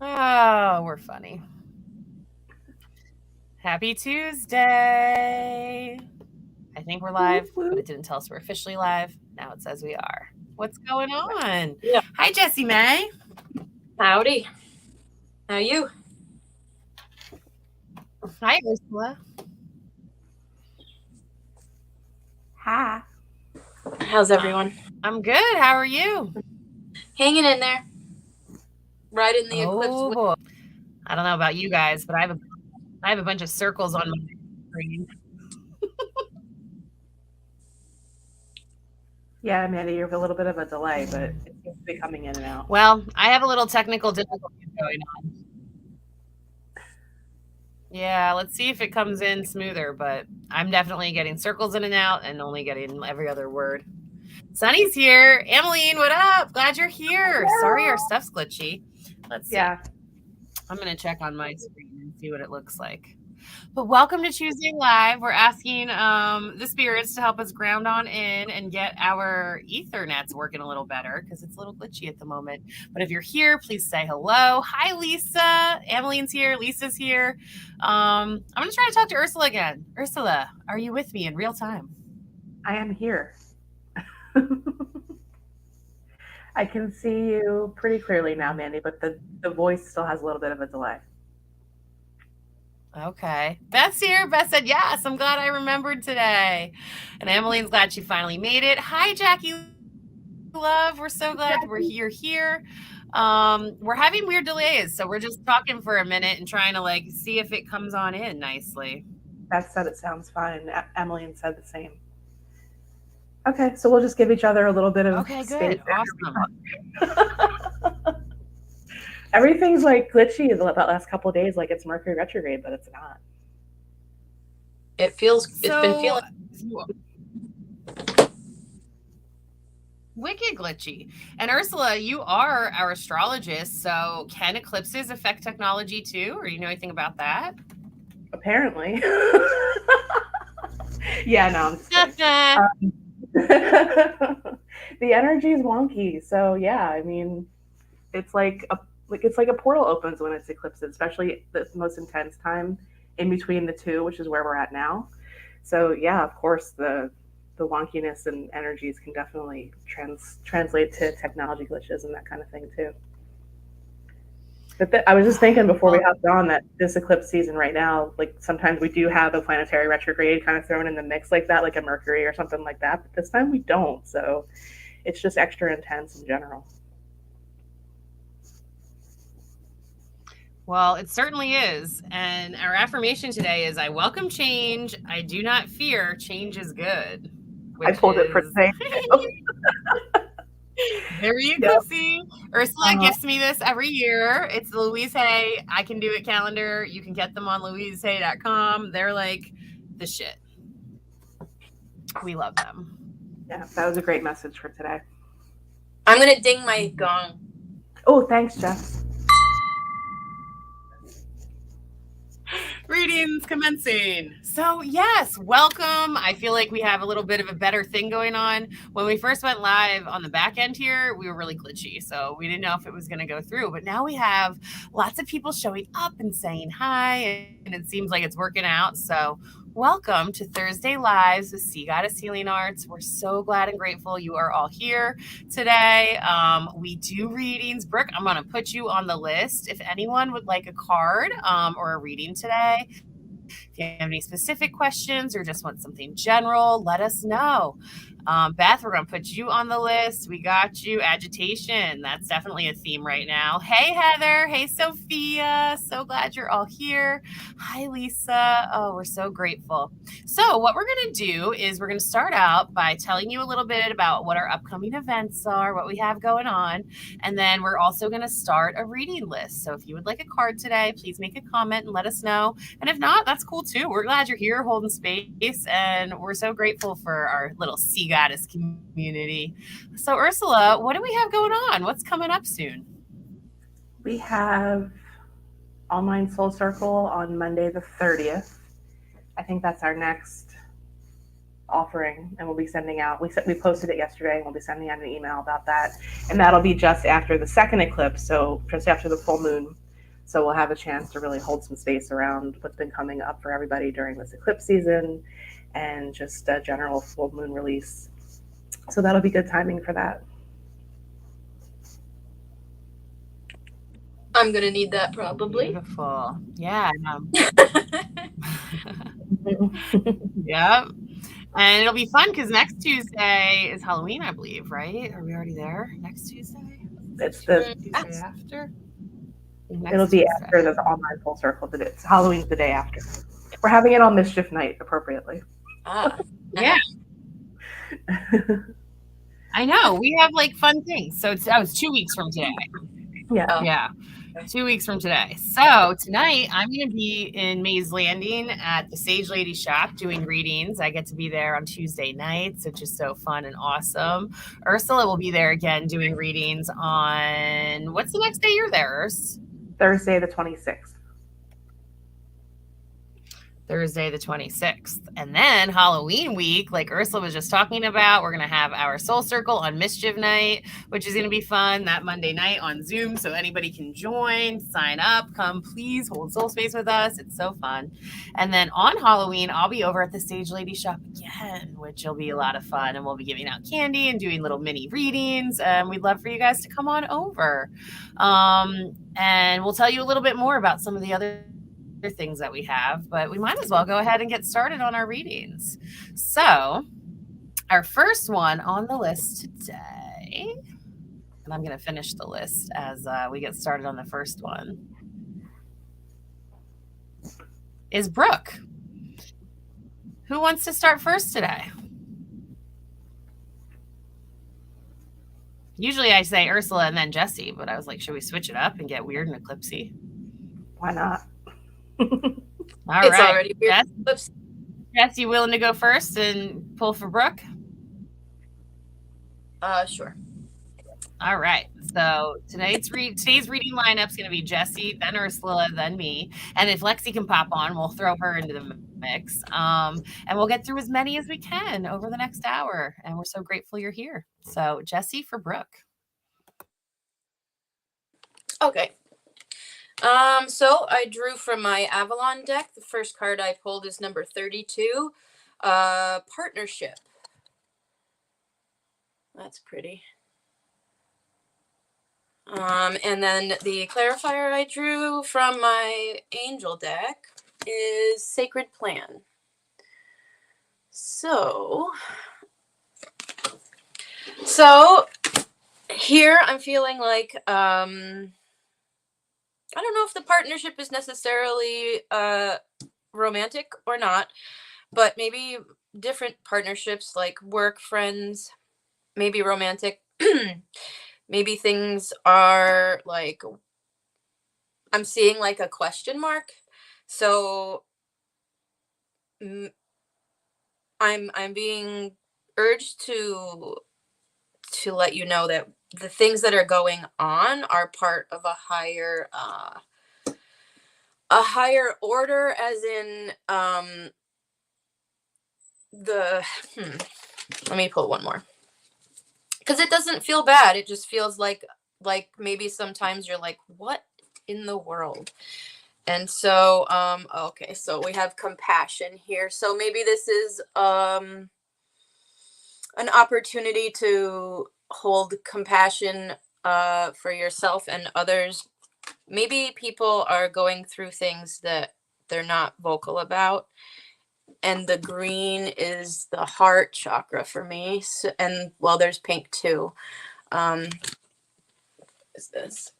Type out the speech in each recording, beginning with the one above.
Oh, we're funny. Happy Tuesday. I think we're Whoop, live, but whoop. it didn't tell us we're officially live. Now it says we are. What's going Right. on? Yeah. Hi, Jessie May. Howdy. How you? Hi, Ursula. Hi. How's everyone? I'm good. How are you? Hanging in there. Riding the eclipse Oh wave. boy. I don't know about you guys, but I have a bunch of circles on my screen. Yeah, Amanda, you have a little bit of a delay, but it seems to be coming in and out. Well, I have a little technical difficulties going on. Yeah, let's see if it comes in smoother, but I'm definitely getting circles in and out and only getting every other word. Sunny's here. Emmeline, what up? Glad you're here. Sorry our stuff's glitchy. Let's see. Yeah. I'm going to check on my screen and see what it looks like. But welcome to Tuesday Live. We're asking the spirits to help us ground on in and get our ethernets working a little better because it's a little glitchy at the moment. But if you're here, please say hello. Hi, Lisa. Emmeline's here. Lisa's here. I'm going to try to talk to Ursula again. Ursula, are you with me in real time? I am here. I can see you pretty clearly now, Mandy, but the voice still has a little bit of a delay. Okay. Beth's here. Beth said, yes, I'm glad I remembered today. And Emmeline's glad she finally made it. Hi, Jackie Love. We're so glad you're here. We're having weird delays, so we're just talking for a minute and trying to like see if it comes on in nicely. Beth said it sounds fine. Emily said the same. Okay, so we'll just give each other a little bit of Okay, space. good. Awesome. Everything's like glitchy the last couple of days, like it's Mercury retrograde, but it's not. It's been feeling. Wicked glitchy. And Ursula, you are our astrologist, so can eclipses affect technology too? Or you know anything about that? Apparently. Yeah, no, I'm just kidding. The energy is wonky. So yeah, I mean, it's like a portal opens when it's eclipses, especially the most intense time in between the two, which is where we're at now. So yeah, of course the wonkiness and energies can definitely translate to technology glitches and that kind of thing too. But I was just thinking before we hopped on that this eclipse season right now, like sometimes we do have a planetary retrograde kind of thrown in the mix like that, like a Mercury or something like that. But this time we don't. So it's just extra intense in general. Well, it certainly is. And our affirmation today is I welcome change. I do not fear. Change is good. I Which pulled it for is today too. very Yep. eclipsy. Ursula Uh-huh. gifts me this every year. It's the Louise Hay I Can Do It calendar. You can get them on louisehay.com. They're like the shit. We love them. Yeah, that was a great message for today. I'm gonna ding my gong. Oh, thanks, Jeff. Readings commencing. So, yes, welcome. I feel like we have a little bit of a better thing going on. When we first went live on the back end here, we were really glitchy. So, we didn't know if it was going to go through. But now we have lots of people showing up and saying hi, and it seems like it's working out. So, welcome to Thursday Lives with Sea Goddess Healing Arts. We're so glad and grateful you are all here today. We do readings. Brooke, I'm going to put you on the list. If anyone would like a card or a reading today, if you have any specific questions or just want something general, let us know. Beth, we're going to put you on the list. We got you. Agitation. That's definitely a theme right now. Hey, Heather. Hey, Sophia. So glad you're all here. Hi, Lisa. Oh, we're so grateful. So, what we're going to do is we're going to start out by telling you a little bit about what our upcoming events are, what we have going on. And then we're also going to start a reading list. So, if you would like a card today, please make a comment and let us know. And if not, that's cool too. We're glad you're here holding space. And we're so grateful for our little Sea Goddess community. So, Ursula, what do we have going on? What's coming up soon? We have Online Soul Circle on Monday the 30th. I think that's our next offering, and we'll be sending out. We posted it yesterday, and we'll be sending out an email about that. And that'll be just after the second eclipse, so just after the full moon. So we'll have a chance to really hold some space around what's been coming up for everybody during this eclipse season and just a general full moon release. So that'll be good timing for that. I'm gonna need that probably. Beautiful. Yeah. Yep. And it'll be fun because next Tuesday is Halloween, I believe, right? Are we already there? Next Tuesday? It's the Tuesday after? It'll be after the online full circle. It's Halloween's the day after. We're having it on Mischief Night, appropriately. Yeah. I know. We have like fun things. So it's 2 weeks from today. Yeah. Yeah. 2 weeks from today. So tonight I'm going to be in Mays Landing at the Sage Lady shop doing readings. I get to be there on Tuesday nights, which is so fun and awesome. Ursula will be there again doing readings on what's the next day you're there, Urs? Thursday the 26th. Thursday the 26th. And then Halloween week, like Ursula was just talking about, we're going to have our Soul Circle on Mischief Night, which is going to be fun that Monday night on Zoom. So anybody can join, sign up, come please hold soul space with us. It's so fun. And then on Halloween, I'll be over at the Sage Lady shop again, which will be a lot of fun. And we'll be giving out candy and doing little mini readings. And we'd love for you guys to come on over. And we'll tell you a little bit more about some of the other things that we have, but we might as well go ahead and get started on our readings. So our first one on the list today, and I'm going to finish the list as we get started on the first one, is Brooke. Who wants to start first today? Usually I say Ursula and then Jessie, but I was like, should we switch it up and get weird and eclipsy? Why not? All It's right. already weird. Jess, you willing to go first and pull for Brooke? Sure. All right. So today's reading lineup's going to be Jessie, then Ursula, then me. And if Lexi can pop on, we'll throw her into the mix. And we'll get through as many as we can over the next hour. And we're so grateful you're here. So Jessie for Brooke. Okay. So I drew from my Avalon deck. The first card I pulled is number 32, Partnership. That's pretty. And then the clarifier I drew from my Angel deck is Sacred Plan. So here I'm feeling like, I don't know if the partnership is necessarily romantic or not, but maybe different partnerships like work, friends, maybe romantic. Maybe things are like, I'm seeing like a question mark. So I'm being urged to let you know that the things that are going on are part of a higher order, as in let me pull one more, because it doesn't feel bad. It just feels like maybe sometimes you're like, what in the world? And so okay, so we have compassion here. So maybe this is an opportunity to hold compassion for yourself and others. Maybe people are going through things that they're not vocal about. And the green is the heart chakra for me. So, and well, there's pink too. Is this?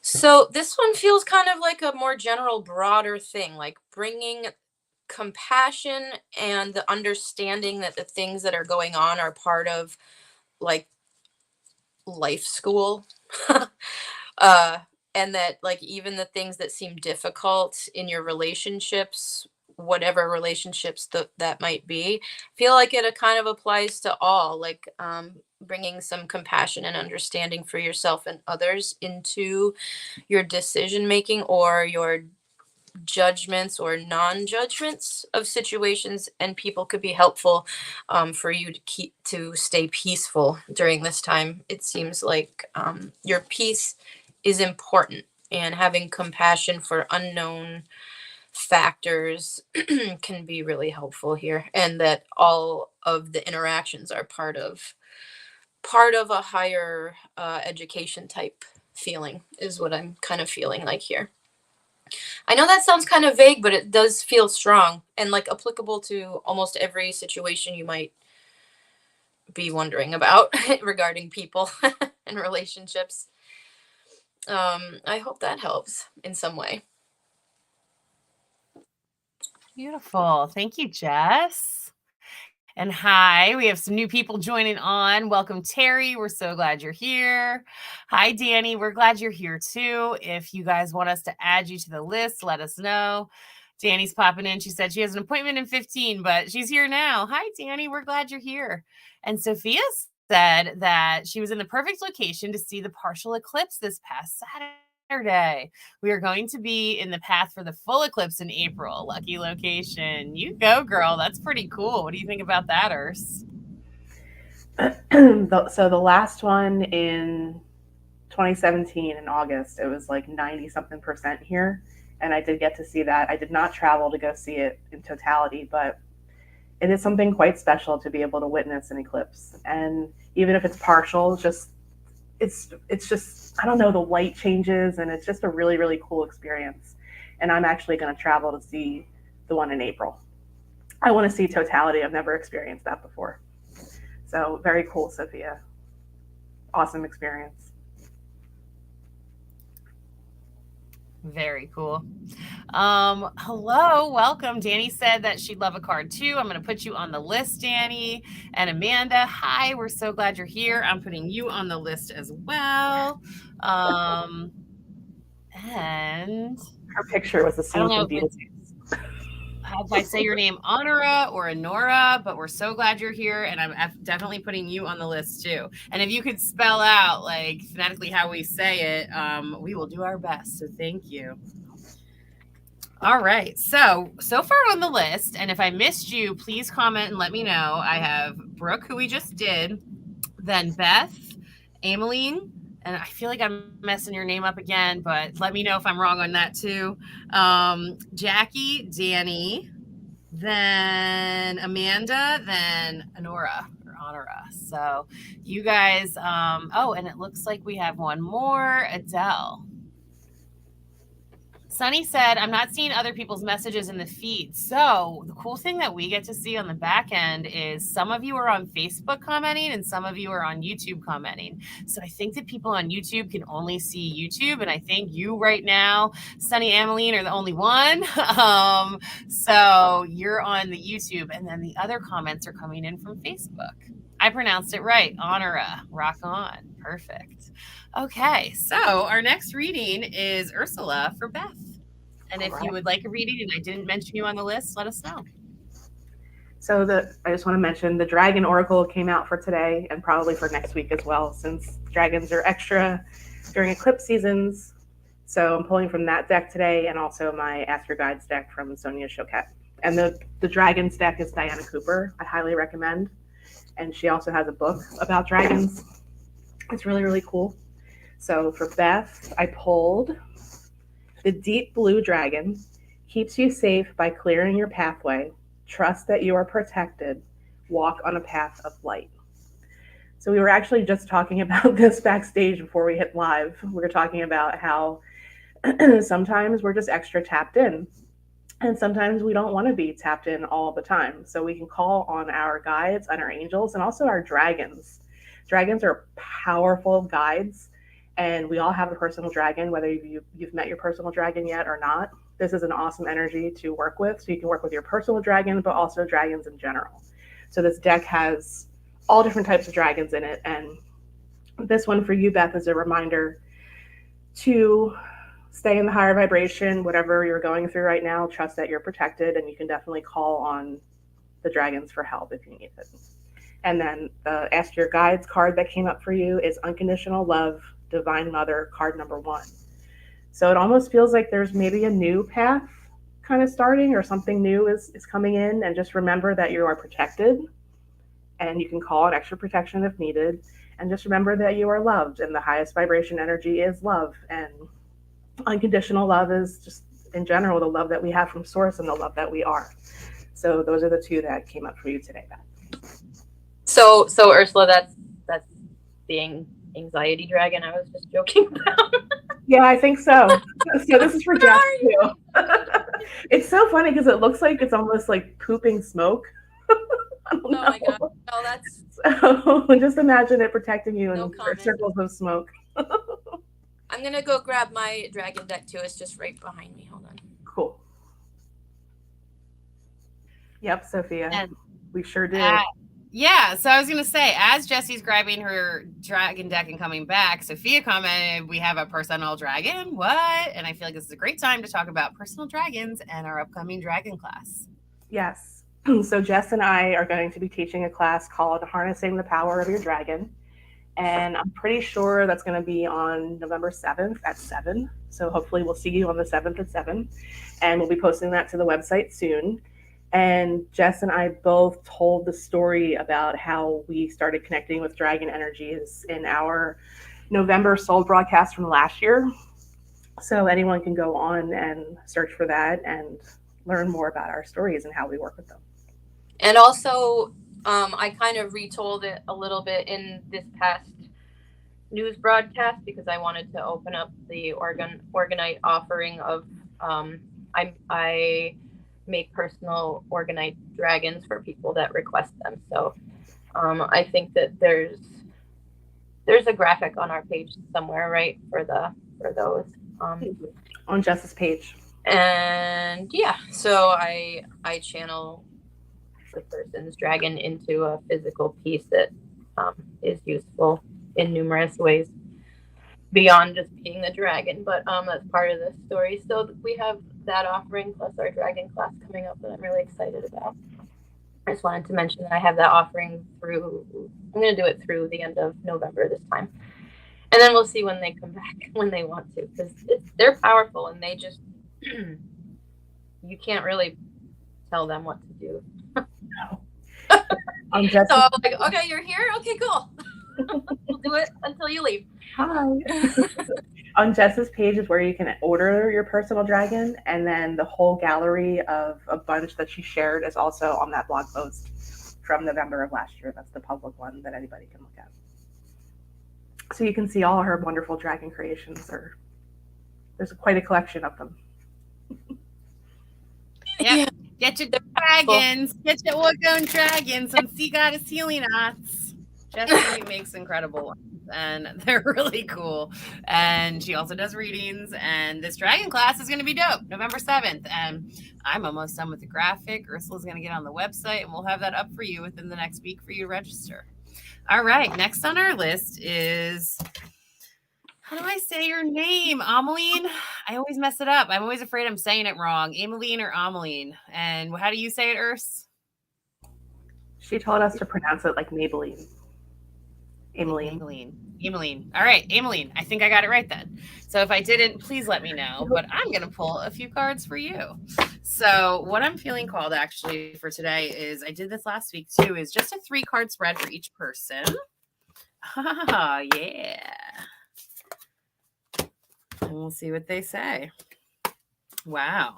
So this one feels kind of like a more general, broader thing, like bringing compassion and the understanding that the things that are going on are part of like life school. And that like even the things that seem difficult in your relationships, whatever relationships that might be, feel like it kind of applies to all, like bringing some compassion and understanding for yourself and others into your decision making or your judgments or non-judgments of situations, and people could be helpful for you to stay peaceful during this time. It seems like your peace is important, and having compassion for unknown factors can be really helpful here, and that all of the interactions are part of a higher education type feeling is what I'm kind of feeling like here. I know that sounds kind of vague, but it does feel strong and like applicable to almost every situation you might be wondering about regarding people and relationships. I hope that helps in some way. Beautiful. Thank you, Jess. And hi, we have some new people joining on. Welcome, Terry. We're so glad you're here. Hi, Danny. We're glad you're here too. If you guys want us to add you to the list, let us know. Danny's popping in. She said she has an appointment in 15, but she's here now. Hi, Danny. We're glad you're here. And Sophia said that she was in the perfect location to see the partial eclipse this past Saturday. We are going to be in the path for the full eclipse in April. Lucky location. You go, girl. That's pretty cool. What do you think about that, Urs? So the last one in 2017 in August, it was like 90 something percent here. And I did get to see that. I did not travel to go see it in totality, but it is something quite special to be able to witness an eclipse. And even if it's partial, it's just, I don't know, the light changes, and it's just a really, really cool experience. And I'm actually going to travel to see the one in April. I want to see totality. I've never experienced that before. So very cool, Sophia. Awesome experience. Very cool. Hello, welcome. Danny said that she'd love a card too. I'm going to put you on the list, Danny. And Amanda, hi, we're so glad you're here. I'm putting you on the list as well. And her picture was the scene from Beetlejuice. If I say your name, Honora or Honora, but we're so glad you're here, and I'm definitely putting you on the list too. And if you could spell out like phonetically how we say it, we will do our best. So thank you. All right. So far on the list, and if I missed you, please comment and let me know. I have Brooke, who we just did, then Beth, Ameline, and I feel like I'm messing your name up again, but let me know if I'm wrong on that too. Jackie, Danny, then Amanda, then Honora. So you guys, and it looks like we have one more, Adele. Sunny said, I'm not seeing other people's messages in the feed. So the cool thing that we get to see on the back end is some of you are on Facebook commenting and some of you are on YouTube commenting. So I think that people on YouTube can only see YouTube. And I think you right now, Sunny, Ameline, are the only one. So you're on the YouTube, and then the other comments are coming in from Facebook. I pronounced it right. Honora, rock on. Perfect. Okay, so our next reading is Ursula for Beth. And if you would like a reading and I didn't mention you on the list, let us know. So I just want to mention the Dragon Oracle came out for today and probably for next week as well, since dragons are extra during eclipse seasons. So I'm pulling from that deck today, and also my Ask Your Guides deck from Sonia Choquette. And the Dragons deck is Diana Cooper. I highly recommend. And she also has a book about dragons. It's really, really cool. So for Beth, I pulled the Deep Blue Dragon keeps you safe by clearing your pathway. Trust that you are protected. Walk on a path of light. So we were actually just talking about this backstage before we hit live. We were talking about how sometimes we're just extra tapped in, and sometimes we don't want to be tapped in all the time. So we can call on our guides and our angels and also our dragons. Dragons are powerful guides, and we all have a personal dragon, whether you've met your personal dragon yet or not. This is an awesome energy to work with. So you can work with your personal dragon, but also dragons in general. So this deck has all different types of dragons in it. And this one for you, Beth, is a reminder to stay in the higher vibration, whatever you're going through right now. Trust that you're protected, and you can definitely call on the dragons for help if you need it. And then the Ask Your Guides card that came up for you is Unconditional Love, Divine Mother, card number 1. So it almost feels like there's maybe a new path kind of starting or something new is coming in. And just remember that you are protected and you can call on extra protection if needed. And just remember that you are loved, and the highest vibration energy is love. And unconditional love is just, in general, the love that we have from source and the love that we are. So those are the two that came up for you today, Beth. So Ursula, that's the anxiety dragon I was just joking about. Yeah, I think so. So this is for Jess too. It's so funny because it looks like it's almost like pooping smoke. Oh my god! No, that's. So just imagine it protecting you in circles of smoke. I'm gonna go grab my dragon deck too. It's just right behind me. Hold on. Cool. Yep, Sophia. And, we sure do. Yeah, so I was going to say, as Jesse's grabbing her dragon deck and coming back, Sophia commented, we have a personal dragon. What? And I feel like this is a great time to talk about personal dragons and our upcoming dragon class. Yes. So Jess and I are going to be teaching a class called Harnessing the Power of Your Dragon. And I'm pretty sure that's going to be on November 7th at 7. So hopefully we'll see you on the 7th at 7. And we'll be posting that to the website soon. And Jess and I both told the story about how we started connecting with dragon energies in our November soul broadcast from last year. So anyone can go on and search for that and learn more about our stories and how we work with them. And also, I kind of retold it a little bit in this past news broadcast because I wanted to open up the Orgonite offering of I make personal Orgonite dragons for people that request them. So I think that there's a graphic on our page somewhere, right, for those on Jess's page. And yeah, so I channel the person's dragon into a physical piece that is useful in numerous ways beyond just being the dragon, but that's part of the story. So we have that offering plus our dragon class coming up that I'm really excited about. I just wanted to mention that I have that offering I'm going to do it through the end of November this time. And then we'll see when they come back, when they want to, because they're powerful and they just, you can't really tell them what to do. No. So I'm like, okay, you're here? Okay, cool. We'll do it until you leave. Hi. On Jess's page is where you can order your personal dragon, and then the whole gallery of a bunch that she shared is also on that blog post from November of last year. That's the public one that anybody can look at. So you can see all her wonderful dragon creations. There's quite a collection of them. Yeah. Get your dragons. Get your Orgon dragons and see goddess healing arts. Jessie makes incredible ones, and they're really cool. And she also does readings. And this dragon class is going to be dope, November 7th. And I'm almost done with the graphic. Ursula's going to get on the website, and we'll have that up for you within the next week for you to register. All right. Next on our list is, how do I say your name? Ameline? I always mess it up. I'm always afraid I'm saying it wrong. Ameline or Ameline? And how do you say it, Urs? She told us to pronounce it like Maybelline. Ameline. All right, Ameline. I think I got it right then. So if I didn't, please let me know. But I'm going to pull a few cards for you. So what I'm feeling called actually for today is, I did this last week too, is just a 3-card spread for each person. Oh, yeah. And we'll see what they say. Wow.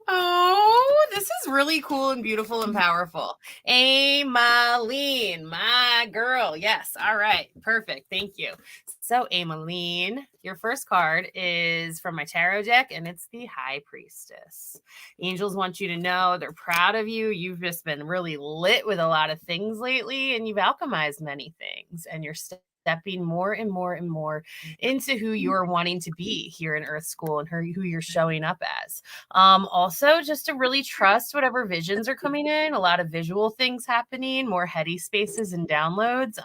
Oh, this is really cool and beautiful and powerful. Ameline, my girl. Yes. All right. Perfect. Thank you. So, Ameline, your first card is from my tarot deck, and it's the High Priestess. Angels want you to know they're proud of you. You've just been really lit with a lot of things lately, and you've alchemized many things, and you're stepping more and more and more into who you're wanting to be here in Earth School and who you're showing up as. Also, just to really trust whatever visions are coming in, a lot of visual things happening, more heady spaces and downloads.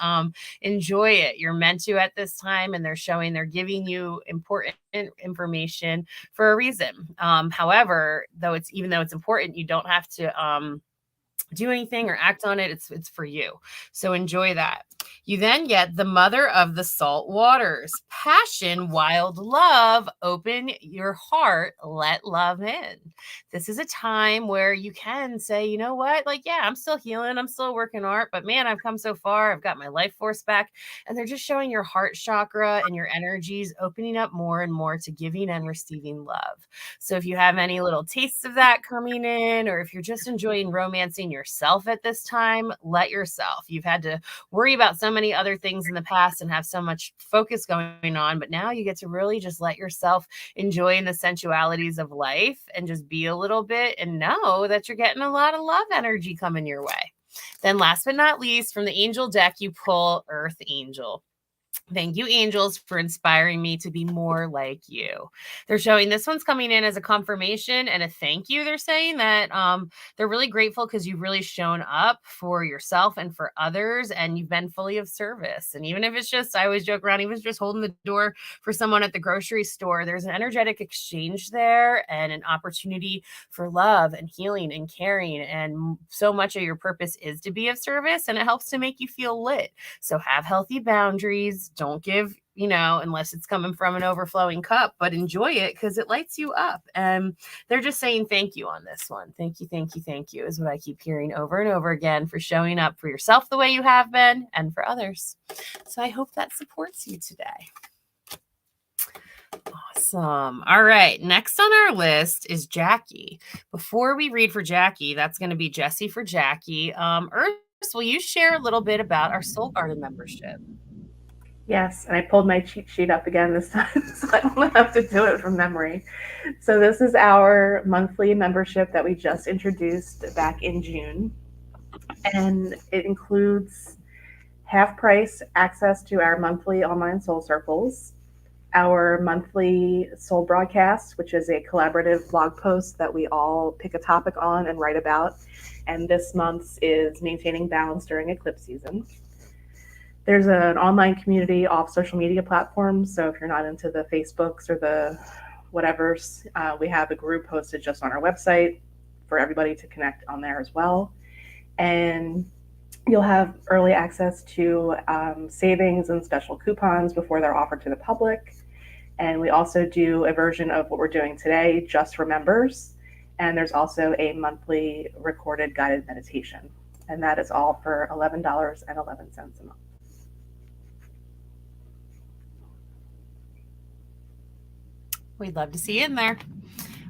Enjoy it. You're meant to at this time, and they're giving you important information for a reason. However, even though it's important, you don't have to do anything or act on it. It's for you. So enjoy that. You then get the mother of the salt waters, passion, wild love. Open your heart, let love in. This is a time where you can say, you know what? Like, yeah, I'm still healing. I'm still working art, but man, I've come so far. I've got my life force back. And they're just showing your heart chakra and your energies opening up more and more to giving and receiving love. So if you have any little tastes of that coming in, or if you're just enjoying romancing yourself at this time, let yourself. You've had to worry about so many other things in the past and have so much focus going on, but now you get to really just let yourself enjoy the sensualities of life and just be a little bit and know that you're getting a lot of love energy coming your way. Then last but not least, from the angel deck, you pull Earth Angel. Thank you, angels, for inspiring me to be more like you. They're showing this one's coming in as a confirmation and a thank you. They're saying that they're really grateful because you've really shown up for yourself and for others, and you've been fully of service. And even if it's just, I always joke around, even if it's just holding the door for someone at the grocery store, there's an energetic exchange there and an opportunity for love and healing and caring. And so much of your purpose is to be of service, and it helps to make you feel lit. So have healthy boundaries. Don't give, unless it's coming from an overflowing cup, but enjoy it because it lights you up. And they're just saying thank you on this one. Thank you, thank you, thank you is what I keep hearing over and over again for showing up for yourself the way you have been and for others. So I hope that supports you today. Awesome. All right. Next on our list is Jackie. Before we read for Jackie, that's going to be Jessie for Jackie. Earth, will you share a little bit about our Soul Garden membership? Yes, and I pulled my cheat sheet up again this time, so I don't have to do it from memory. So this is our monthly membership that we just introduced back in June, and it includes half price access to our monthly online soul circles, our monthly soul broadcast, which is a collaborative blog post that we all pick a topic on and write about, and this month's is maintaining balance during eclipse season. There's an online community off social media platforms. So if you're not into the Facebooks or the whatevers, we have a group posted just on our website for everybody to connect on there as well. And you'll have early access to savings and special coupons before they're offered to the public. And we also do a version of what we're doing today just for members. And there's also a monthly recorded guided meditation. And that is all for $11.11 a month. We'd love to see you in there.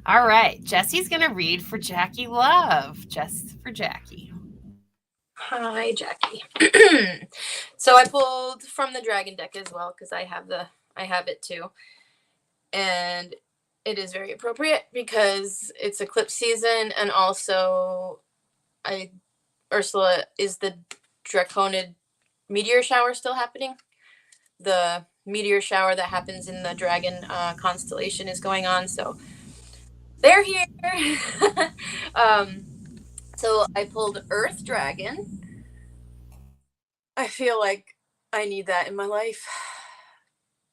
All right. Jessie's going to read for Jackie Love. Just for Jackie. Hi, Jackie. So I pulled from the Dragon deck as well because I have it too. And it is very appropriate because it's eclipse season, and also Ursula, is the Draconid meteor shower still happening? The meteor shower that happens in the Dragon constellation is going on, so they're here. So I pulled Earth Dragon. I feel like I need that in my life.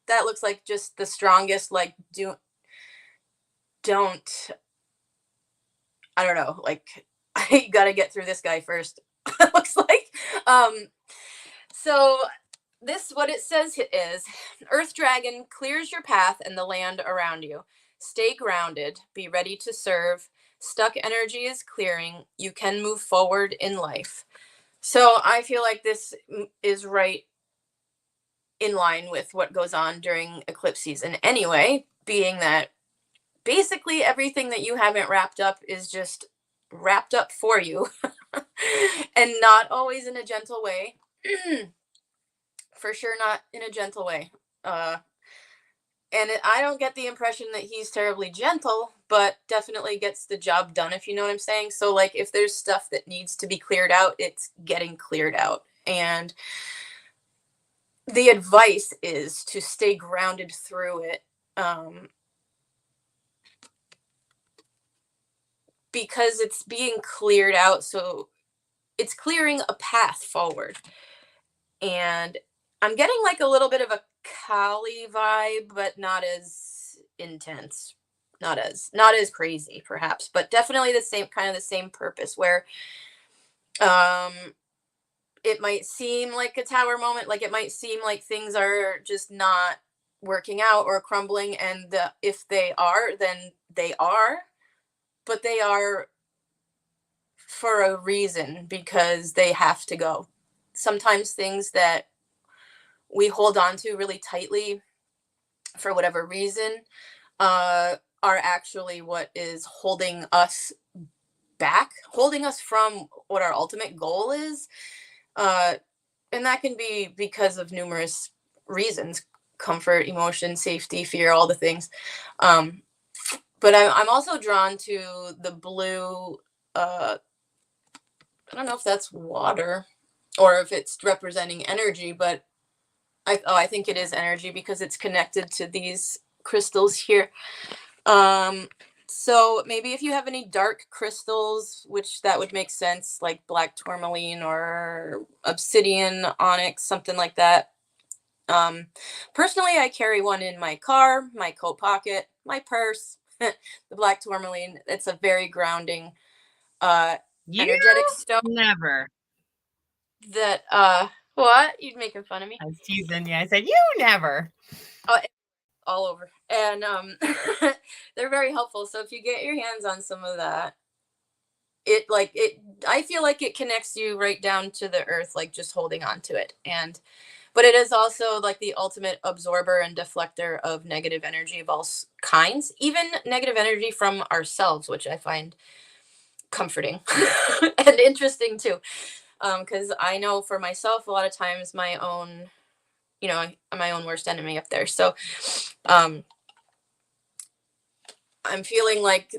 That looks like just the strongest, like, don't, I don't know, like, I gotta get through this guy first. It looks like. So this, what it says is, Earth Dragon clears your path and the land around you. Stay grounded, be ready to serve. Stuck energy is clearing. You can move forward in life. So I feel like this is right in line with what goes on during eclipse season anyway, being that basically everything that you haven't wrapped up is just wrapped up for you. And not always in a gentle way. For sure not in a gentle way. I don't get the impression that he's terribly gentle, but definitely gets the job done, if you know what I'm saying. So, like, if there's stuff that needs to be cleared out, it's getting cleared out. And the advice is to stay grounded through it, because it's being cleared out. So it's clearing a path forward. And I'm getting like a little bit of a Kali vibe, but not as intense, not as crazy perhaps, but definitely the same purpose, where It might seem like a tower moment, like it might seem like things are just not working out or crumbling, and if they are, then they are, but they are for a reason, because they have to go. Sometimes things that we hold on to really tightly for whatever reason are actually what is holding us back, holding us from what our ultimate goal is. Uh, and that can be because of numerous reasons: comfort, emotion, safety, fear, all the things. Um, but I'm also drawn to the blue. I don't know if that's water or if it's representing energy, but I think it is energy because it's connected to these crystals here. So maybe if you have any dark crystals, which that would make sense, like black tourmaline or obsidian, onyx, something like that. Personally, I carry one in my car, my coat pocket, my purse. The black tourmaline. It's a very grounding, You energetic stone. never. That what? You'd making fun of me? I was teasing you. I said, you never. All over. And they're very helpful. So if you get your hands on some of that, I feel like it connects you right down to the earth, like just holding on to it. And but it is also like the ultimate absorber and deflector of negative energy of all kinds, even negative energy from ourselves, which I find comforting and interesting too. Because I know for myself, a lot of times my own, I'm my own worst enemy up there. So I'm feeling like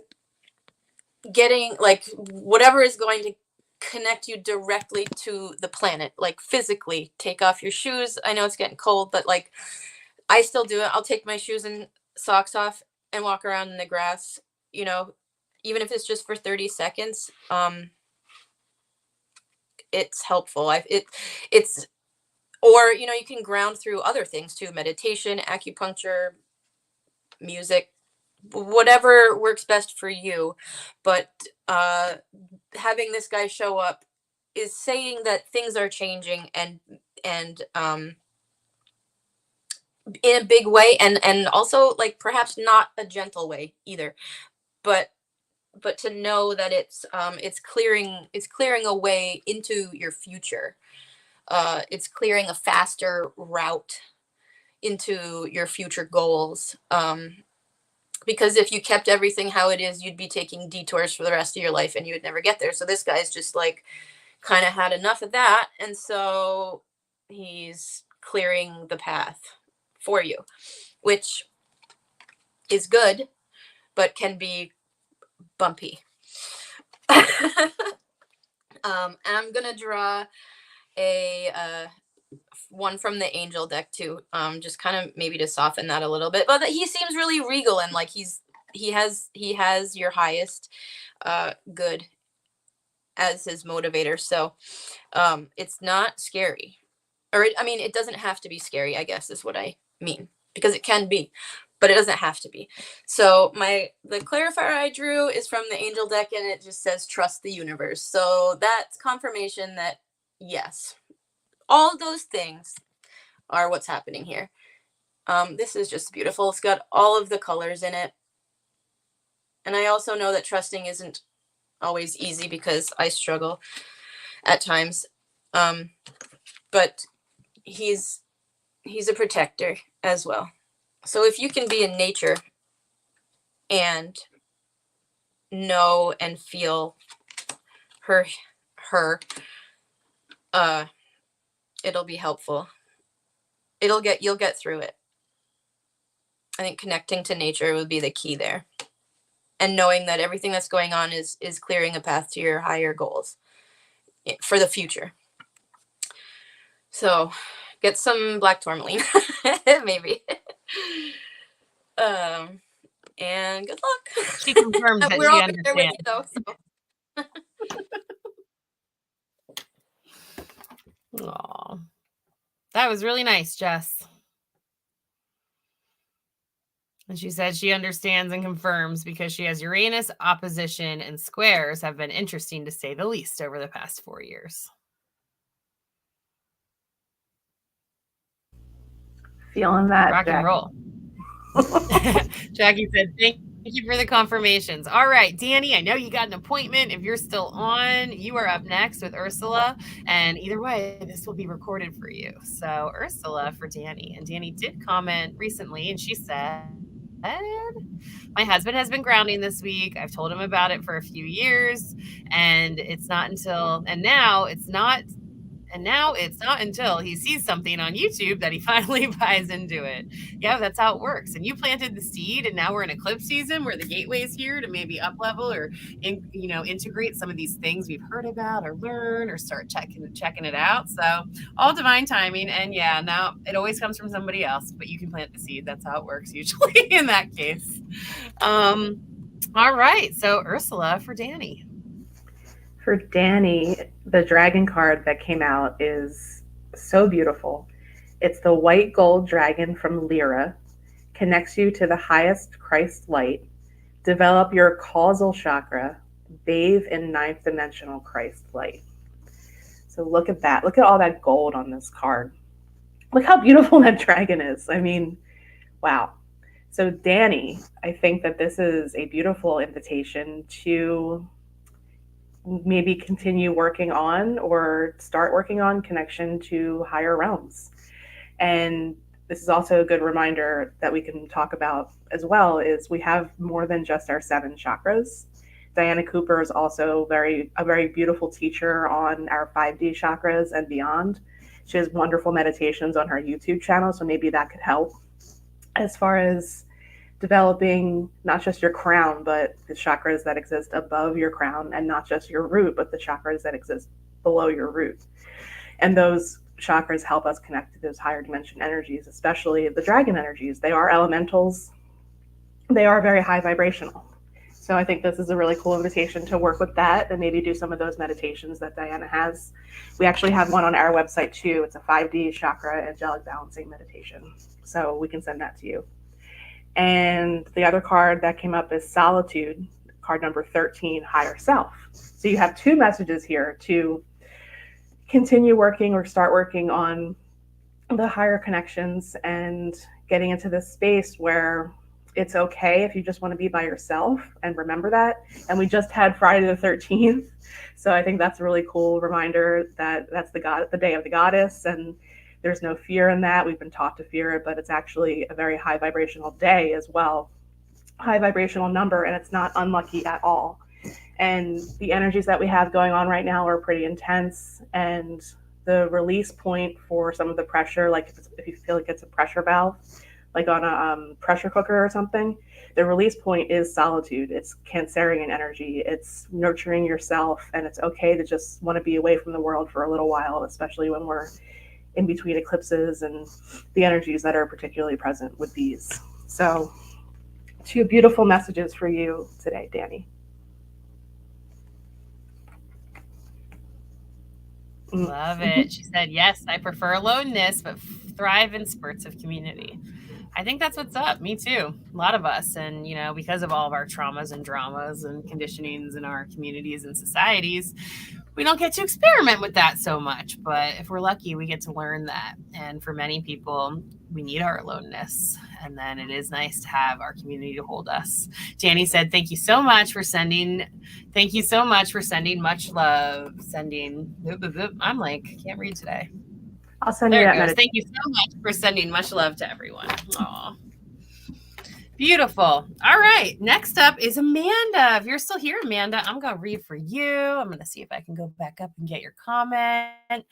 getting like whatever is going to connect you directly to the planet, like physically take off your shoes. I know it's getting cold, but like I still do it. I'll take my shoes and socks off and walk around in the grass, even if it's just for 30 seconds. It's helpful. It's or you can ground through other things too: meditation, acupuncture, music, whatever works best for you. But having this guy show up is saying that things are changing, and in a big way, and also like perhaps not a gentle way either, but to know that it's clearing a way into your future. It's clearing a faster route into your future goals. Because if you kept everything how it is, you'd be taking detours for the rest of your life and you would never get there. So this guy's just like kind of had enough of that. And so he's clearing the path for you, which is good, but can be bumpy. And I'm going to draw a one from the angel deck too, just kind of maybe to soften that a little bit. But he seems really regal and like he has your highest good as his motivator. So it's not scary, or it doesn't have to be scary, I guess is what I mean, because it can be, but it doesn't have to be. So the clarifier I drew is from the angel deck, and it just says trust the universe. So that's confirmation that yes, all of those things are what's happening here. This is just beautiful. It's got all of the colors in it. And I also know that trusting isn't always easy because I struggle at times. But he's a protector as well. So if you can be in nature and know and feel her, it'll be helpful. You'll get through it. I think connecting to nature would be the key there. And knowing that everything that's going on is clearing a path to your higher goals for the future. So get some black tourmaline, maybe. And good luck. She confirms that We're she all understands. there with you, though. So. Aw. That was really nice, Jess. And she said she understands and confirms because she has Uranus opposition and squares have been interesting to say the least over the past 4 years. Feeling that, Rock and Jackie. roll. Jackie said, thank you for the confirmations. All right, Danny, I know you got an appointment. If you're still on, you are up next with Ursula. And either way, this will be recorded for you. So Ursula for Danny. And Danny did comment recently, and she said, my husband has been grounding this week. I've told him about it for a few years, and now it's not until he sees something on YouTube that he finally buys into it. Yeah, that's how it works. And you planted the seed, and now we're in eclipse season where the gateway is here to maybe up level or integrate some of these things we've heard about or learn or start checking it out. So all divine timing. And yeah, now it always comes from somebody else, but you can plant the seed. That's how it works usually in that case. All right. So Ursula for Danny. For Danny, the dragon card that came out is so beautiful. It's the white gold dragon from Lyra. Connects you to the highest Christ light. Develop your causal chakra. Bathe in ninth dimensional Christ light. So look at that. Look at all that gold on this card. Look how beautiful that dragon is. I mean, wow. So Danny, I think that this is a beautiful invitation to maybe continue working on or start working on connection to higher realms. And this is also a good reminder that we can talk about as well is we have more than just our 7 chakras. Diana Cooper is also a very beautiful teacher on our 5D chakras and beyond. She has wonderful meditations on her YouTube channel, so maybe that could help as far as developing not just your crown, but the chakras that exist above your crown, and not just your root, but the chakras that exist below your root. And those chakras help us connect to those higher dimension energies, especially the dragon energies. They are elementals. They are very high vibrational. So I think this is a really cool invitation to work with that and maybe do some of those meditations that Diana has. We actually have one on our website too. It's a 5D chakra angelic balancing meditation. So we can send that to you. And the other card that came up is Solitude, card number 13, Higher Self. So you have 2 messages here to continue working or start working on the higher connections and getting into this space where it's okay if you just want to be by yourself and remember that. And we just had Friday the 13th. So I think that's a really cool reminder that that's the day of the goddess, and there's no fear in that. We've been taught to fear it, but it's actually a very high vibrational day as well. High vibrational number, and it's not unlucky at all. And the energies that we have going on right now are pretty intense. And the release point for some of the pressure, like if you feel like it's a pressure valve, like on a pressure cooker or something, the release point is solitude. It's Cancerian energy. It's nurturing yourself. And it's okay to just want to be away from the world for a little while, especially when we're in between eclipses and the energies that are particularly present with these. So 2 beautiful messages for you today, Danny. Love it. She said, yes, I prefer aloneness, but thrive in spurts of community. I think that's what's up. Me too. A lot of us. And, because of all of our traumas and dramas and conditionings in our communities and societies, we don't get to experiment with that so much. But if we're lucky, we get to learn that. And for many people, we need our aloneness. And then it is nice to have our community to hold us. Danny said, thank you so much for sending much love. I'm like, can't read today. I'll send you that meditation. Thank you so much for sending much love to everyone. Aww. Beautiful. All right. Next up is Amanda. If you're still here, Amanda, I'm going to read for you. I'm going to see if I can go back up and get your comment.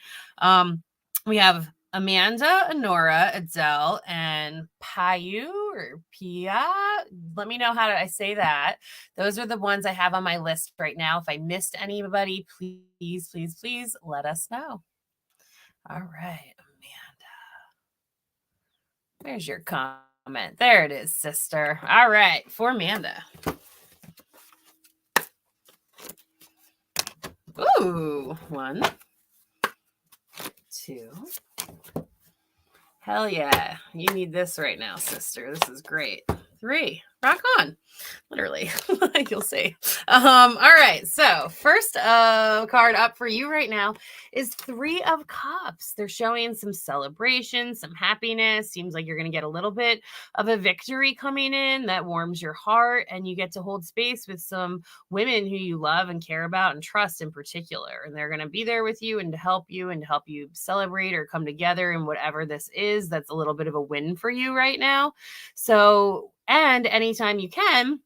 We have Amanda, Honora, Adele, and Payu or Pia. Let me know how I say that. Those are the ones I have on my list right now. If I missed anybody, please, please, please let us know. All right, Amanda. Where's your comment? There it is, sister. All right, for Amanda. Ooh, 1, 2. Hell yeah. You need this right now, sister. This is great. 3. Rock on. Literally. You'll see. All right. So first card up for you right now is 3 of Cups. They're showing some celebration, some happiness. Seems like you're going to get a little bit of a victory coming in that warms your heart, and you get to hold space with some women who you love and care about and trust in particular. And they're going to be there with you and to help you celebrate or come together in whatever this is. That's a little bit of a win for you right now. So, and anytime you can,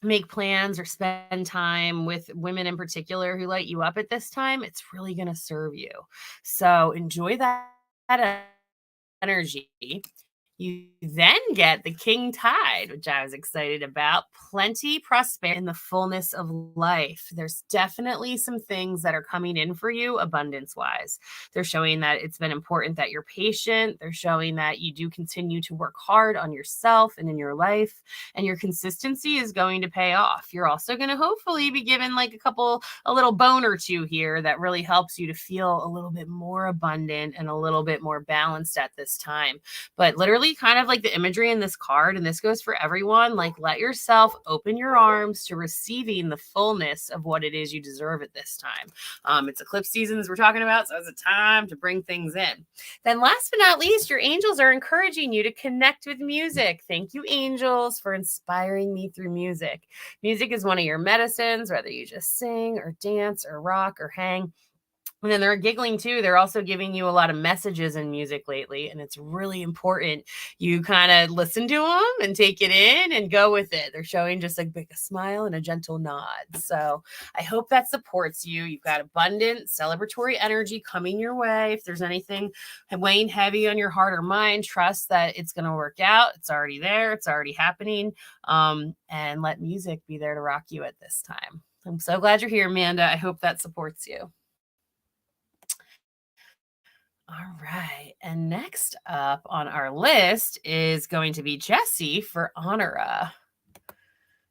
make plans or spend time with women in particular who light you up at this time, it's really going to serve you. So enjoy that energy. You then get the King Tide, which I was excited about. Plenty, prosperity, in the fullness of life. There's definitely some things that are coming in for you abundance-wise. They're showing that it's been important that you're patient. They're showing that you do continue to work hard on yourself and in your life, and your consistency is going to pay off. You're also going to hopefully be given like a little bone or two here that really helps you to feel a little bit more abundant and a little bit more balanced at this time. But literally, kind of like the imagery in this card, and this goes for everyone, like let yourself open your arms to receiving the fullness of what it is you deserve at this time. It's eclipse season, as we're talking about, so it's a time to bring things in. Then last but not least, your angels are encouraging you to connect with music. Thank you, angels, for inspiring me through music. Music is one of your medicines, whether you just sing or dance or rock or hang. And then they're giggling too. They're also giving you a lot of messages in music lately. And it's really important you kind of listen to them and take it in and go with it. They're showing just like a smile and a gentle nod. So I hope that supports you. You've got abundant celebratory energy coming your way. If there's anything weighing heavy on your heart or mind, trust that it's going to work out. It's already there. It's already happening. And let music be there to rock you at this time. I'm so glad you're here, Amanda. I hope that supports you. All right. And next up on our list is going to be Jessie for Honora.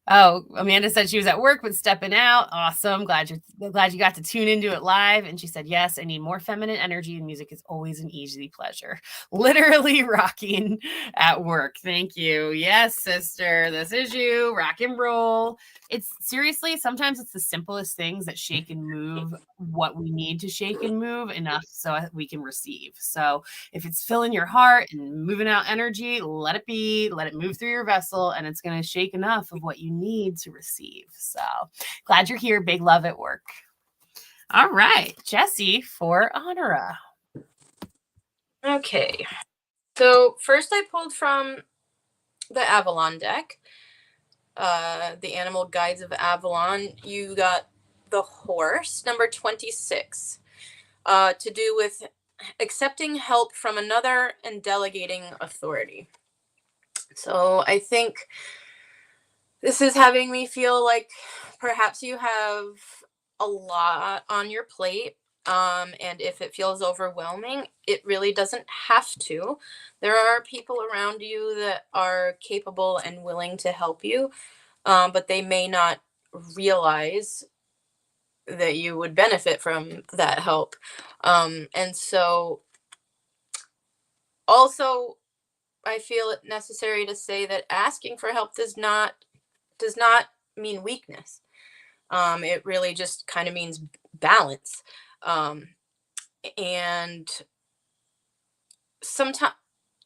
Oh, Amanda said she was at work but stepping out. Awesome. Glad you got to tune into it live. And she said, yes, I need more feminine energy, and music is always an easy pleasure. Literally rocking at work. Thank you. Yes, sister. This is you. Rock and roll. It's seriously, sometimes it's the simplest things that shake and move what we need to shake and move enough so we can receive. So if it's filling your heart and moving out energy, let it be, let it move through your vessel, and it's going to shake enough of what you need to receive. So glad you're here. Big love at work. All right, Jessie for Honora. Okay. So first I pulled from the Avalon deck. The Animal Guides of Avalon. You got the Horse, number 26, to do with accepting help from another and delegating authority. So I think this is having me feel like perhaps you have a lot on your plate. And if it feels overwhelming, it really doesn't have to. There are people around you that are capable and willing to help you, but they may not realize that you would benefit from that help. And so also, I feel it necessary to say that asking for help does not mean weakness. It really just kind of means balance. And sometimes,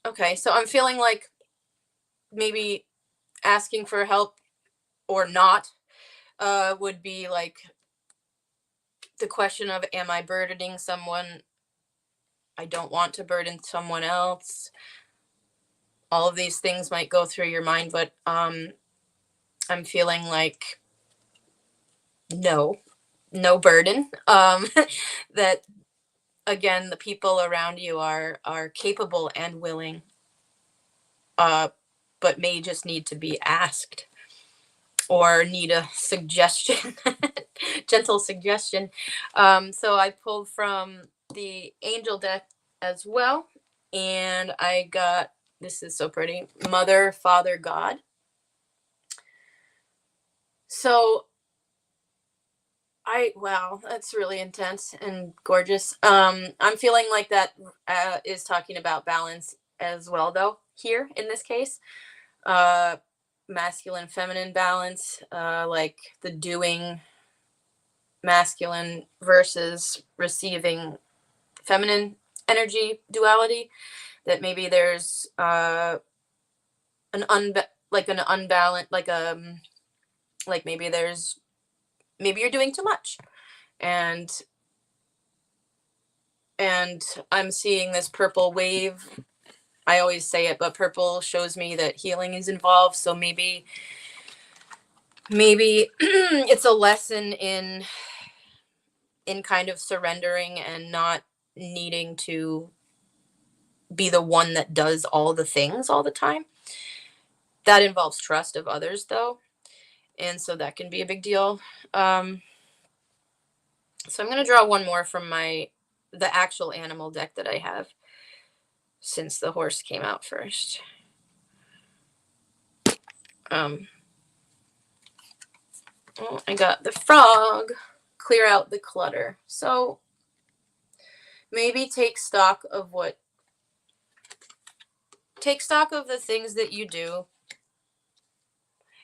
okay, so I'm feeling like maybe asking for help or not would be like the question of, am I burdening someone? I don't want to burden someone else. All of these things might go through your mind, but I'm feeling like no burden. That again, the people around you are capable and willing, but may just need to be asked or need a suggestion, gentle suggestion. So I pulled from the Angel deck as well, and I got, this is so pretty, Mother, Father, God. So wow, that's really intense and gorgeous. I'm feeling like that is talking about balance as well, though, here in this case. masculine feminine balance, like the doing masculine versus receiving feminine energy duality, that maybe there's an unbalanced, like maybe you're doing too much, and I'm seeing this purple wave. I always say it, but purple shows me that healing is involved. So maybe it's a lesson in kind of surrendering and not needing to be the one that does all the things all the time. That involves trust of others, though, and so that can be a big deal. So I'm going to draw one more from the actual animal deck that I have, since the horse came out first. I got the frog. Clear out the clutter. So maybe take stock of the things that you do,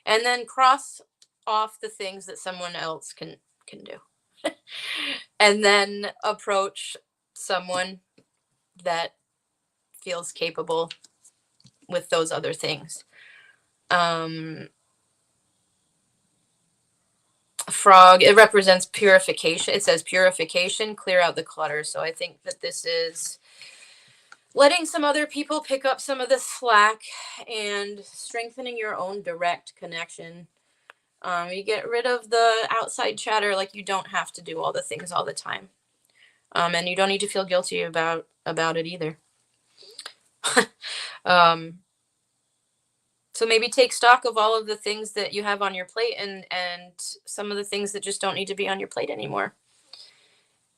and then cross off the things that someone else can do. And then approach someone that feels capable with those other things. Frog, it represents purification. It says purification, clear out the clutter. So I think that this is letting some other people pick up some of the slack and strengthening your own direct connection. You get rid of the outside chatter, like you don't have to do all the things all the time. And you don't need to feel guilty about it either. So maybe take stock of all of the things that you have on your plate, and some of the things that just don't need to be on your plate anymore,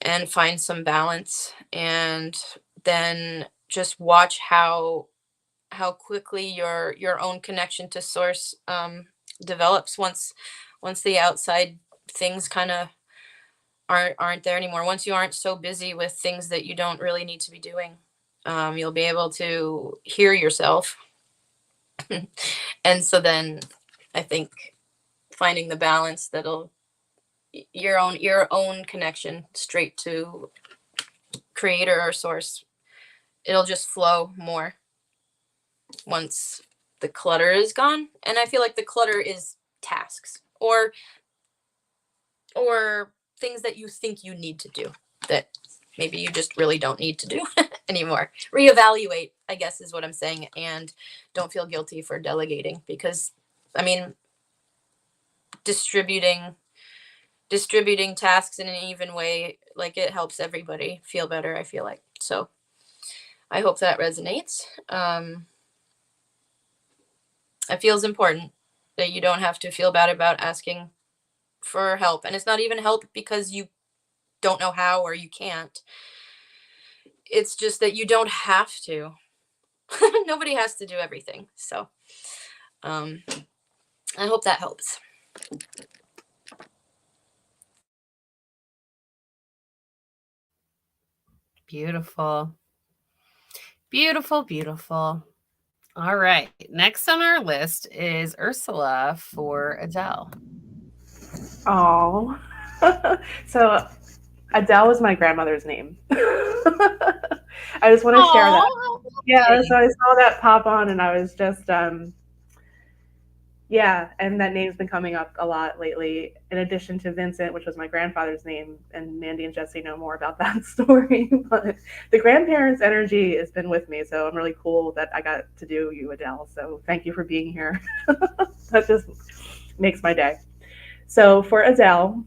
and find some balance. And then just watch how quickly your own connection to source develops once the outside things kind of aren't there anymore. Once you aren't so busy with things that you don't really need to be doing, you'll be able to hear yourself. And so then I think finding the balance that'll your own connection straight to creator or source, it'll just flow more once the clutter is gone. And I feel like the clutter is tasks or things that you think you need to do that maybe you just really don't need to do anymore. Reevaluate, I guess, is what I'm saying. And don't feel guilty for delegating, because, I mean, distributing tasks in an even way, like, it helps everybody feel better, I feel like. So I hope that resonates. It feels important that you don't have to feel bad about asking for help. And it's not even help because you don't know how or you can't. It's just that you don't have to. Nobody has to do everything. So I hope that helps. Beautiful. Beautiful, beautiful. All right. Next on our list is Ursula for Adele. Oh. So Adele was my grandmother's name. I just want to share that. Yeah, so I saw that pop on and I was just yeah, and that name's been coming up a lot lately, in addition to Vincent, which was my grandfather's name, and Mandy and Jesse know more about that story. But the grandparents' energy has been with me, so I'm really cool that I got to do you, Adele. So thank you for being here. That just makes my day. So for Adele,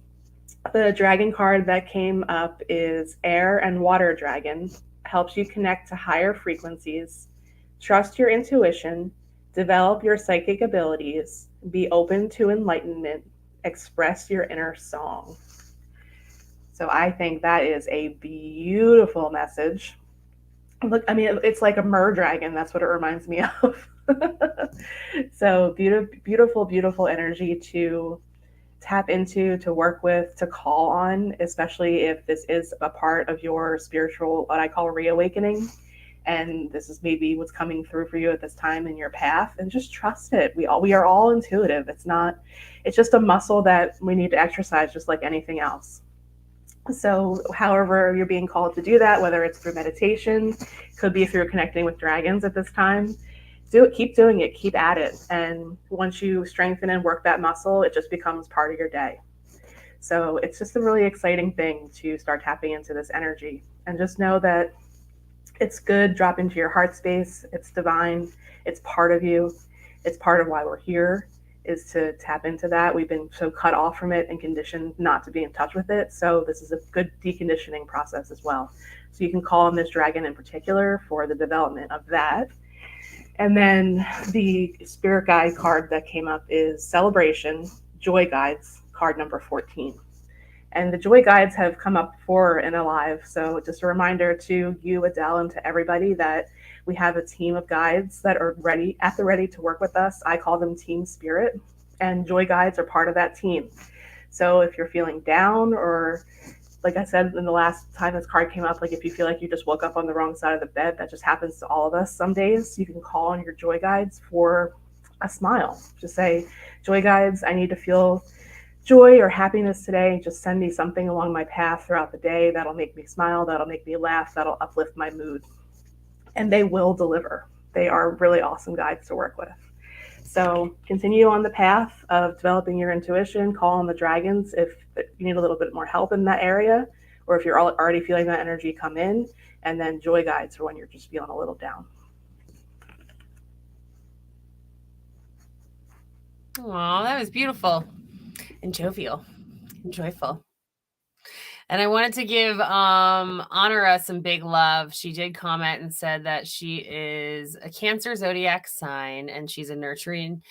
the dragon card that came up is Air and Water Dragon. Helps you connect to higher frequencies, trust your intuition, develop your psychic abilities, be open to enlightenment, express your inner song. So I think that is a beautiful message. Look, I mean, it's like a mer dragon. That's what it reminds me of. So beautiful, beautiful energy to tap into, to work with, to call on, especially if this is a part of your spiritual, what I call reawakening. and this is maybe what's coming through for you at this time in your path, and just trust it. We are all intuitive. It's just a muscle that we need to exercise just like anything else. So however you're being called to do that, whether it's through meditation, could be through connecting with dragons at this time, do it, keep doing it, keep at it. And once you strengthen and work that muscle, it just becomes part of your day. So it's just a really exciting thing to start tapping into this energy, and just know that it's good. Drop into your heart space. It's divine. It's part of you. It's part of why we're here, is to tap into that. We've been so cut off from it and conditioned not to be in touch with it. So this is a good deconditioning process as well. So you can call on this dragon in particular for the development of that. And then the spirit guide card that came up is Celebration Joy Guides, card number 14. And the Joy Guides have come up before in a live. So just a reminder to you, Adele, and to everybody that we have a team of guides that are ready to work with us. I call them Team Spirit, and Joy Guides are part of that team. So if you're feeling down, or like I said in the last time this card came up, like if you feel like you just woke up on the wrong side of the bed, that just happens to all of us some days, you can call on your Joy Guides for a smile. Just say, Joy Guides, I need to feel joy or happiness today. Just send me something along my path throughout the day that'll make me smile, that'll make me laugh, that'll uplift my mood. And they will deliver. They are really awesome guides to work with. So continue on the path of developing your intuition. Call on the dragons if you need a little bit more help in that area, or if you're already feeling that energy come in. And then Joy Guides for when you're just feeling a little down. Oh, that was beautiful and jovial and joyful. And I wanted to give Honora some big love. She did comment and said that she is a Cancer zodiac sign, and she's the nurturing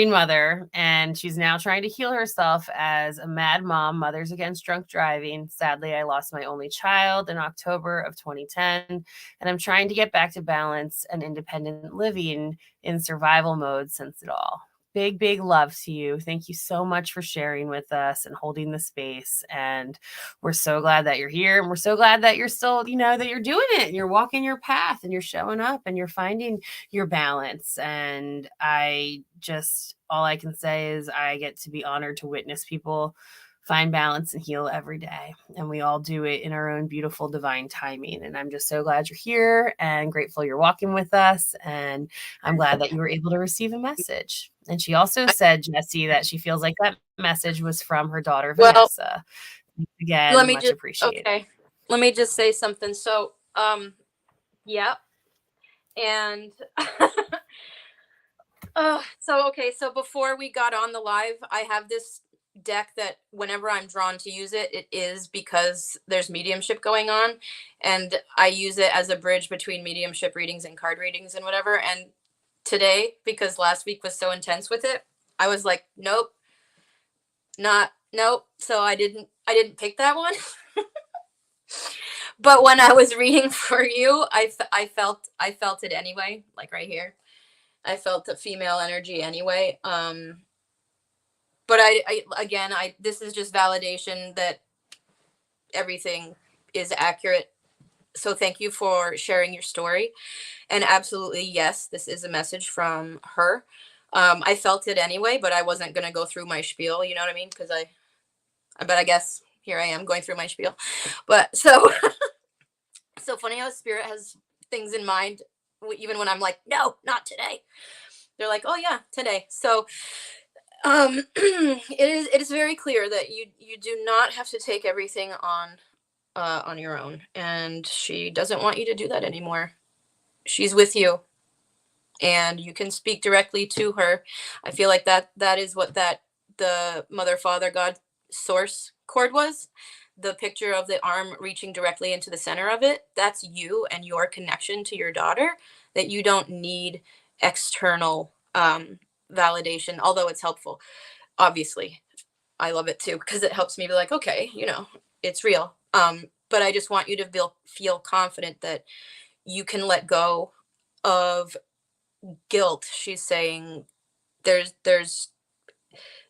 mother, and she's now trying to heal herself as a mad mom. Mothers Against Drunk Driving. Sadly, I lost my only child in October of 2010, and I'm trying to get back to balance and independent living in survival mode since it all. Big, big love to you. Thank you so much for sharing with us and holding the space. And we're so glad that you're here. And we're so glad that you're still, that you're doing it and you're walking your path and you're showing up and you're finding your balance. And all I can say is I get to be honored to witness people find balance and heal every day. And we all do it in our own beautiful divine timing. And I'm just so glad you're here and grateful you're walking with us. And I'm glad that you were able to receive a message. And she also said, Jessie, that she feels like that message was from her daughter, Vanessa. Again, much appreciated. Okay. Let me just say something. So, yeah. And so before we got on the live, I have this deck that whenever I'm drawn to use it, it is because there's mediumship going on, and I use it as a bridge between mediumship readings and card readings and whatever. And today, because last week was so intense with it, I was like, nope. So I didn't pick that one. But when I was reading for you, I felt it anyway, like right here. I felt the female energy anyway. But this is just validation that everything is accurate. So thank you for sharing your story. And absolutely, yes, this is a message from her. I felt it anyway, but I wasn't going to go through my spiel. You know what I mean? But I guess here I am going through my spiel. But so funny how Spirit has things in mind, even when I'm like, no, not today. They're like, oh yeah, today. So it is very clear that you do not have to take everything on your own, and she doesn't want you to do that anymore. She's with you, and you can speak directly to her. I feel like that is what the Mother, Father, God source cord was. The picture of the arm reaching directly into the center of it. That's you and your connection to your daughter, that you don't need external validation, although it's helpful. Obviously, I love it too, because it helps me be like, okay, it's real. But I just want you to feel confident that you can let go of guilt. She's saying there's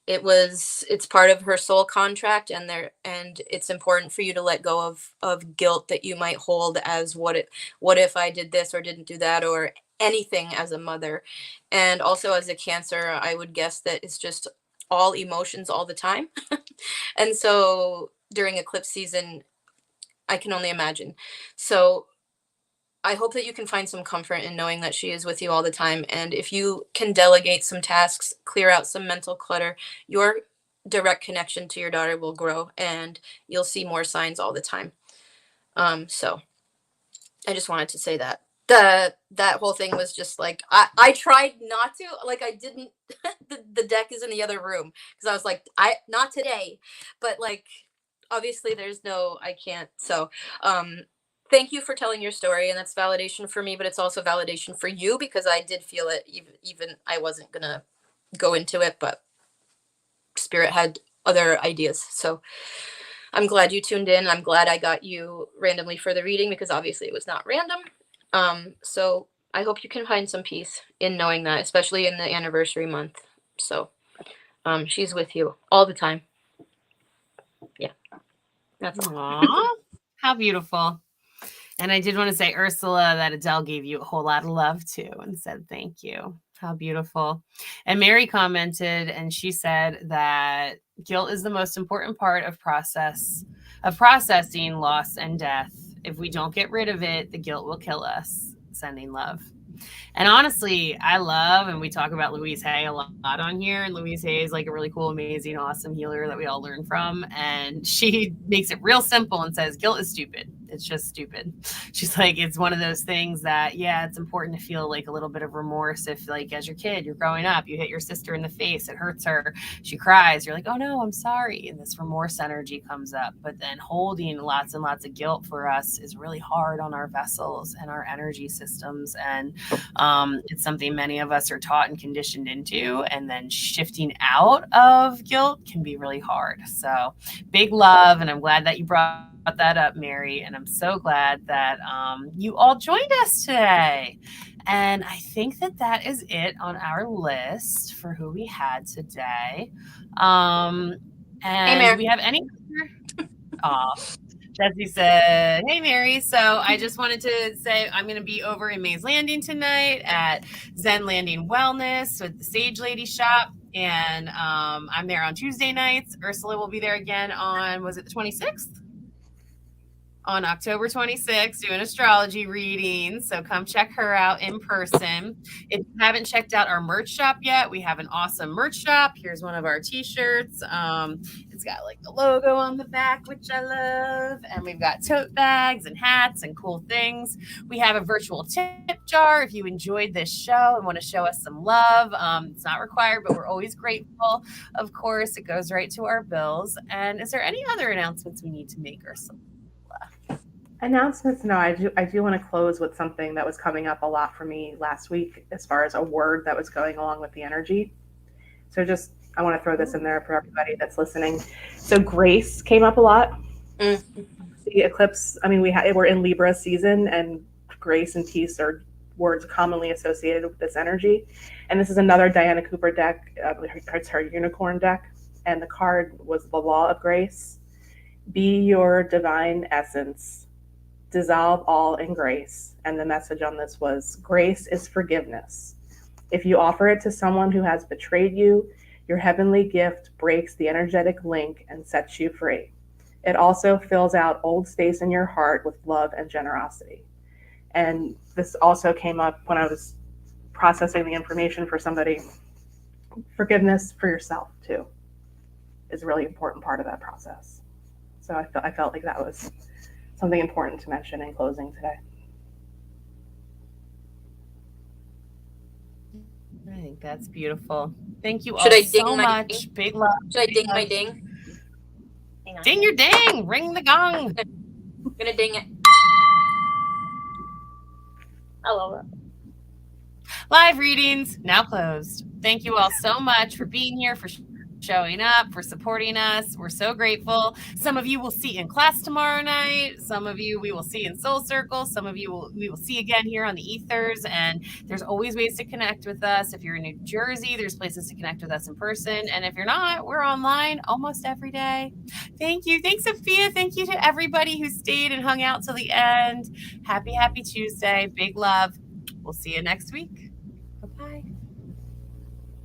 it's part of her soul contract, and it's important for you to let go of guilt that you might hold as what if I did this or didn't do that, or anything as a mother. And also as a Cancer, I would guess that it's just all emotions all the time. And so during eclipse season, I can only imagine. So I hope that you can find some comfort in knowing that she is with you all the time. And if you can delegate some tasks, clear out some mental clutter, your direct connection to your daughter will grow, and you'll see more signs all the time. So I just wanted to say that. That whole thing was just like, I tried not to, like, I didn't, the deck is in the other room, because I was like, not today, but like, obviously I can't. So, thank you for telling your story, and that's validation for me, but it's also validation for you, because I did feel it, even I wasn't gonna go into it, but Spirit had other ideas. So I'm glad you tuned in. I'm glad I got you randomly for the reading, because obviously it was not random. So I hope you can find some peace in knowing that, especially in the anniversary month. So she's with you all the time. Yeah. That's all. Aww, how beautiful. And I did want to say, Ursula, that Adele gave you a whole lot of love too, and said thank you. How beautiful. And Mary commented, and she said that guilt is the most important part of processing loss and death. If we don't get rid of it, the guilt will kill us. Sending love. And honestly, I love, and we talk about Louise Hay a lot on here, and Louise Hay is like a really cool, amazing, awesome healer that we all learn from. And she makes it real simple and says, guilt is stupid. It's just stupid. She's like, it's one of those things that, yeah, it's important to feel like a little bit of remorse if, like, as your kid, you're growing up, you hit your sister in the face, it hurts her, she cries, you're like, oh no, I'm sorry. And this remorse energy comes up. But then holding lots and lots of guilt for us is really hard on our vessels and our energy systems. And it's something many of us are taught and conditioned into, and then shifting out of guilt can be really hard. So big love, and I'm glad that you brought that up, Mary, and I'm so glad that you all joined us today. And I think that is it on our list for who we had today. And Hey, we have any Jesse said, hey, Mary. So I just wanted to say I'm going to be over in Mays Landing tonight at Zen Landing Wellness with the Sage Lady Shop. And I'm there on Tuesday nights. Ursula will be there again on, was it the 26th? On October 26th, doing astrology readings. So come check her out in person. If you haven't checked out our merch shop yet, we have an awesome merch shop. Here's one of our t-shirts. It's got like the logo on the back, which I love. And we've got tote bags and hats and cool things. We have a virtual tip jar if you enjoyed this show and want to show us some love. It's not required, but we're always grateful. Of course, it goes right to our bills. And is there any other announcements we need to make, Ursula? Announcements? No, I do want to close with something that was coming up a lot for me last week as far as a word that was going along with the energy. So I want to throw this in there for everybody that's listening. So grace came up a lot. The eclipse, I mean, we're in Libra season, and grace and peace are words commonly associated with this energy. And this is another Diana Cooper deck. It's her unicorn deck. And the card was the law of grace. Be your divine essence. Dissolve all in grace. And the message on this was, grace is forgiveness. If you offer it to someone who has betrayed you, your heavenly gift breaks the energetic link and sets you free. It also fills out old space in your heart with love and generosity. And this also came up when I was processing the information for somebody. Forgiveness for yourself too is a really important part of that process. So I felt like that was something important to mention in closing today. I think that's beautiful. Thank you all Should I ding so my much. ding? Big love. Should I ding my ding? Hang on. Ding your ding. Ring the gong. I'm gonna ding it. I love it. Live readings now closed. Thank you all so much for being here, for showing up, for supporting us. We're so grateful. Some of you will see in class tomorrow night. Some of you we will see in Soul Circle. Some of you we will see again here on the ethers. And there's always ways to connect with us. If you're in New Jersey, there's places to connect with us in person. And if you're not, we're online almost every day. Thank you. Thanks, Sophia. Thank you to everybody who stayed and hung out till the end. Happy Tuesday. Big love. We'll see you next week.